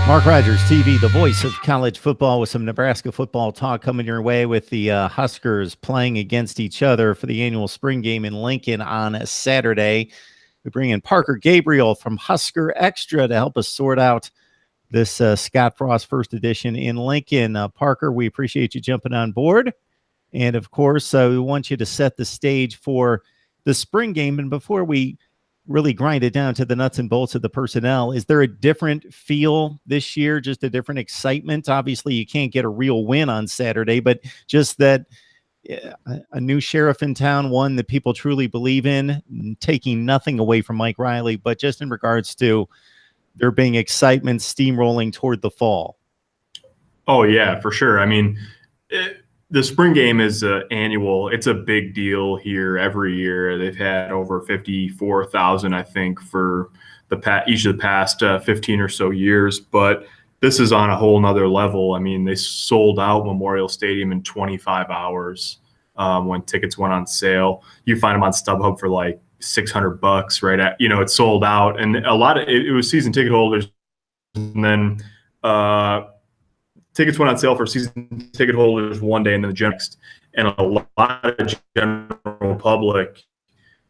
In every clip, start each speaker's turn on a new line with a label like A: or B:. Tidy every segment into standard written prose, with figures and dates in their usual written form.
A: Mark Rogers TV, the voice of college football, with some Nebraska football talk coming your way, with the Huskers playing against each other for the annual spring game in Lincoln on Saturday. We bring in Parker Gabriel from Husker Extra to help us sort out this Scott Frost first edition in Lincoln. Parker, we appreciate you jumping on board. And of course, we want you to set the stage for the spring game. And before we really grind it down to the nuts and bolts of the personnel, is there a different feel this year, just a different excitement? Obviously, you can't get a real win on Saturday, but just that a new sheriff in town, one that people truly believe in, taking nothing away from Mike Riley, but just in regards to there being excitement steamrolling toward the fall.
B: Oh, yeah, for sure. I mean, the spring game is annual. It's a big deal here every year. They've had over 54,000, I think, for each of the past 15 or so years. But this is on a whole nother level. I mean, they sold out Memorial Stadium in 25 hours when tickets went on sale. You find them on StubHub for like $600 right at, it's sold out. And a lot of it was season ticket holders. And then tickets went on sale for season ticket holders one day and then the next. And a lot of general public,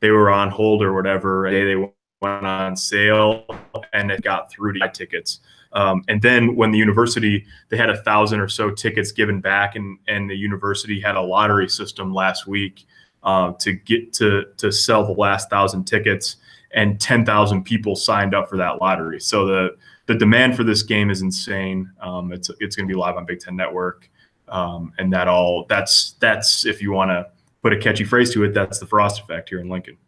B: they were on hold or whatever. They went on sale and it got through to buy tickets. And then when the university, they had 1,000 or so tickets given back, and the university had a lottery system last week to get to sell the last 1,000 tickets, and 10,000 people signed up for that lottery. So the demand for this game is insane. It's going to be live on Big Ten Network, and that's if you want to put a catchy phrase to it, that's the Frost effect here in Lincoln.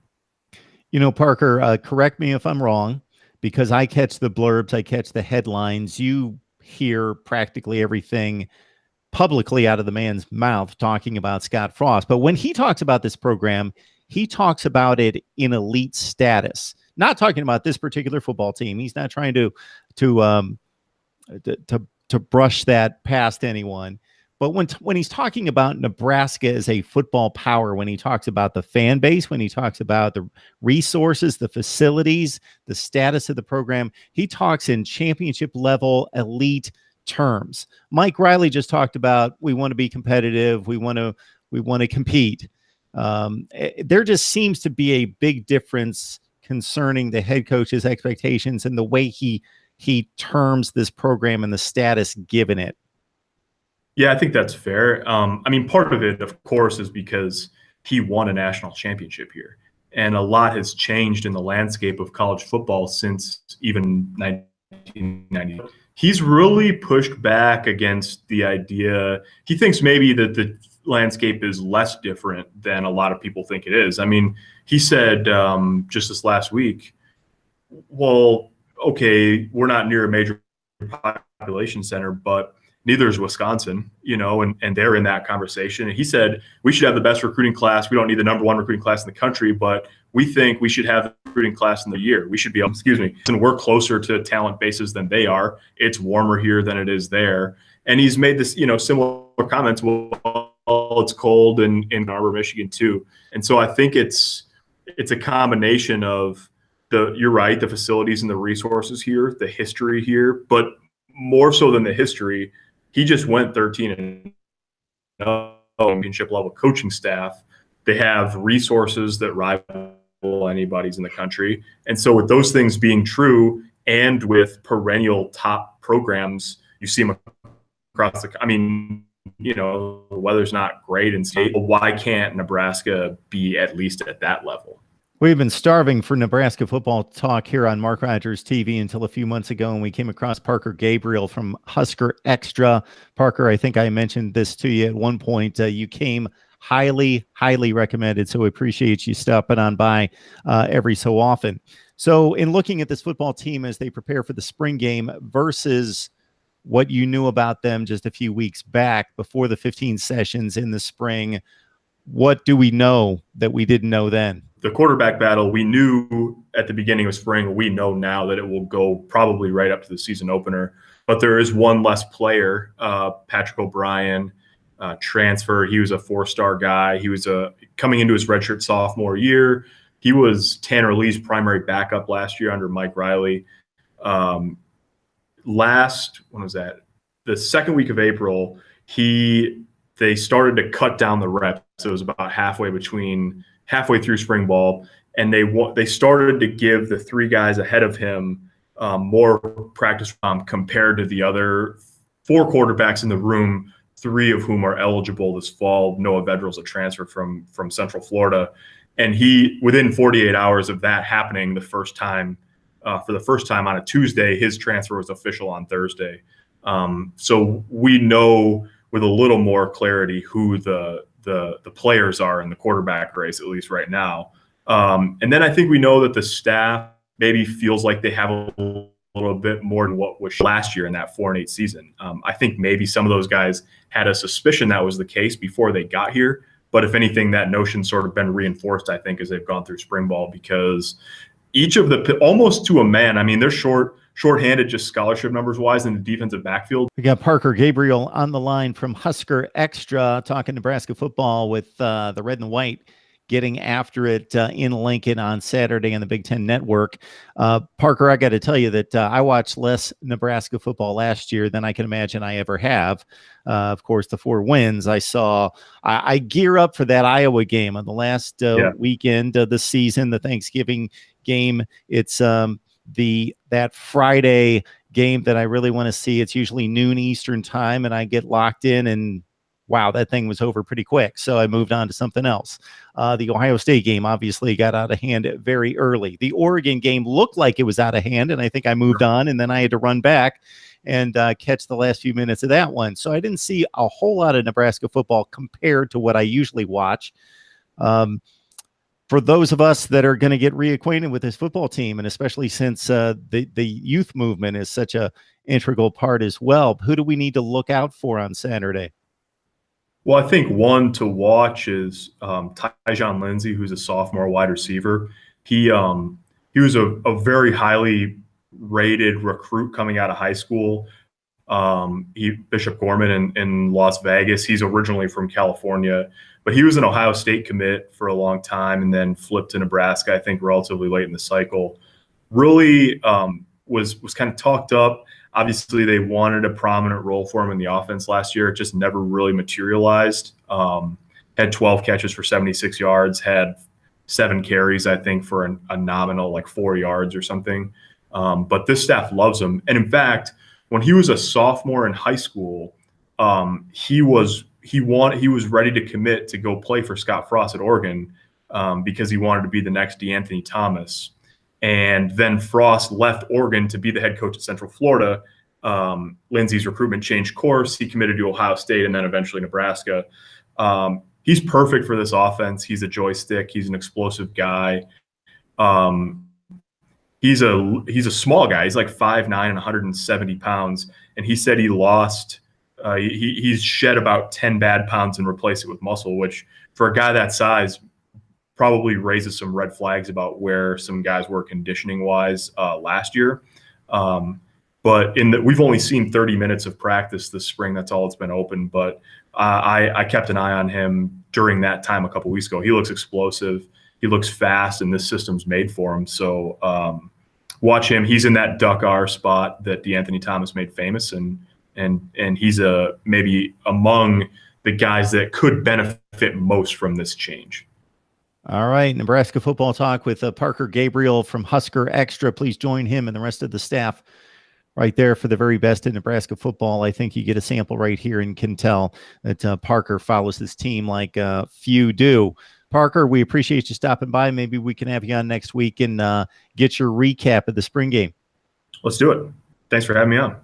A: Parker, correct me if I'm wrong, because I catch the blurbs, I catch the headlines. You hear practically everything publicly out of the man's mouth talking about Scott Frost. But when he talks about this program, he talks about it in elite status, not talking about this particular football team. He's not trying to brush that past anyone. But when he's talking about Nebraska as a football power, when he talks about the fan base, when he talks about the resources, the facilities, the status of the program, he talks in championship level elite terms. Mike Riley just talked about, we want to be competitive, we want to compete. There just seems to be a big difference concerning the head coach's expectations and the way he terms this program and the status given it.
B: Yeah, I think that's fair. I mean, part of it, of course, is because he won a national championship here. And a lot has changed in the landscape of college football since even 1990. He's really pushed back against the idea. He thinks maybe that the landscape is less different than a lot of people think it is. I mean, he said just this last week, well, okay, we're not near a major population center, but neither is Wisconsin, and they're in that conversation. And he said, we should have the best recruiting class. We don't need the #1 recruiting class in the country, but we think we should have the recruiting class in the year. We should be able, and we're closer to talent bases than they are. It's warmer here than it is there. And he's made this, similar comments. Well, it's cold in Ann Arbor, Michigan too. And so I think it's a combination of you're right, the facilities and the resources here, the history here, but more so than the history, he just went 13-0 championship level coaching staff. They have resources that rival anybody's in the country. And so with those things being true, and with perennial top programs, you see them across the, the weather's not great in state. Why can't Nebraska be at least at that level?
A: We've been starving for Nebraska football talk here on Mark Rogers TV until a few months ago, and we came across Parker Gabriel from Husker Extra. Parker, I think I mentioned this to you at one point. You came highly, highly recommended, so we appreciate you stopping on by every so often. So in looking at this football team as they prepare for the spring game versus what you knew about them just a few weeks back before the 15 sessions in the spring, what do we know that we didn't know then?
B: The quarterback battle, we knew at the beginning of spring. We know now that it will go probably right up to the season opener. But there is one less player, Patrick O'Brien, transfer. He was a 4-star guy. He was coming into his redshirt sophomore year. He was Tanner Lee's primary backup last year under Mike Riley. when was that? The second week of April, they started to cut down the reps. So it was about halfway through spring ball, and they started to give the three guys ahead of him more practice compared to the other four quarterbacks in the room, three of whom are eligible this fall. Noah Vedral's a transfer from Central Florida, and within 48 hours of that happening, for the first time on a Tuesday, his transfer was official on Thursday. So we know with a little more clarity who the players are in the quarterback race, at least right now. And then I think we know that the staff maybe feels like they have a little bit more than what was last year in that 4-8 season. I think maybe some of those guys had a suspicion that was the case before they got here. But if anything, that notion's sort of been reinforced, I think, as they've gone through spring ball, because each of almost to a man, I mean, they're shorthanded just scholarship numbers wise in the defensive backfield.
A: We got Parker Gabriel on the line from Husker Extra, talking Nebraska football with the red and white getting after it in Lincoln on Saturday on the Big Ten Network. Parker, I got to tell you that I watched less Nebraska football last year than I can imagine I ever have. Of course, the 4 wins I saw. I gear up for that Iowa game on the last weekend of the season, the Thanksgiving game. It's that Friday game that I really want to see. It's usually noon Eastern time, and I get locked in, and wow, that thing was over pretty quick. So I moved on to something else. The Ohio State game obviously got out of hand very early. The Oregon game looked like it was out of hand, and I think I moved on, and then I had to run back and catch the last few minutes of that one. So I didn't see a whole lot of Nebraska football compared to what I usually watch. For those of us that are going to get reacquainted with this football team, and especially since the youth movement is such a integral part as well, who do we need to look out for on Saturday?
B: Well, I think one to watch is Tyjon Lindsay, who's a sophomore wide receiver. He was a very highly rated recruit coming out of high school. Bishop Gorman in Las Vegas. He's originally from California, but he was an Ohio State commit for a long time and then flipped to Nebraska, I think, relatively late in the cycle. Really was kind of talked up. Obviously, they wanted a prominent role for him in the offense last year. It just never really materialized. Had 12 catches for 76 yards, had 7 carries, I think, for a nominal like 4 yards or something. But this staff loves him. And in fact, when he was a sophomore in high school, he was ready to commit to go play for Scott Frost at Oregon because he wanted to be the next DeAnthony Thomas. And then Frost left Oregon to be the head coach at Central Florida. Lindsay's recruitment changed course. He committed to Ohio State and then eventually Nebraska. He's perfect for this offense. He's a joystick. He's an explosive guy. He's a small guy. He's like 5'9" and 170 pounds. And he said he lost he's shed about 10 bad pounds and replaced it with muscle, which for a guy that size probably raises some red flags about where some guys were conditioning wise last year. But we've only seen 30 minutes of practice this spring. That's all it's been open. But I kept an eye on him during that time a couple weeks ago. He looks explosive. He looks fast, and this system's made for him. So watch him. He's in that Duck R spot that DeAnthony Thomas made famous, and he's maybe among the guys that could benefit most from this change.
A: All right, Nebraska football talk with Parker Gabriel from Husker Extra. Please join him and the rest of the staff right there for the very best in Nebraska football. I think you get a sample right here and can tell that Parker follows his team like few do. Parker, we appreciate you stopping by. Maybe we can have you on next week and get your recap of the spring game.
B: Let's do it. Thanks for having me on.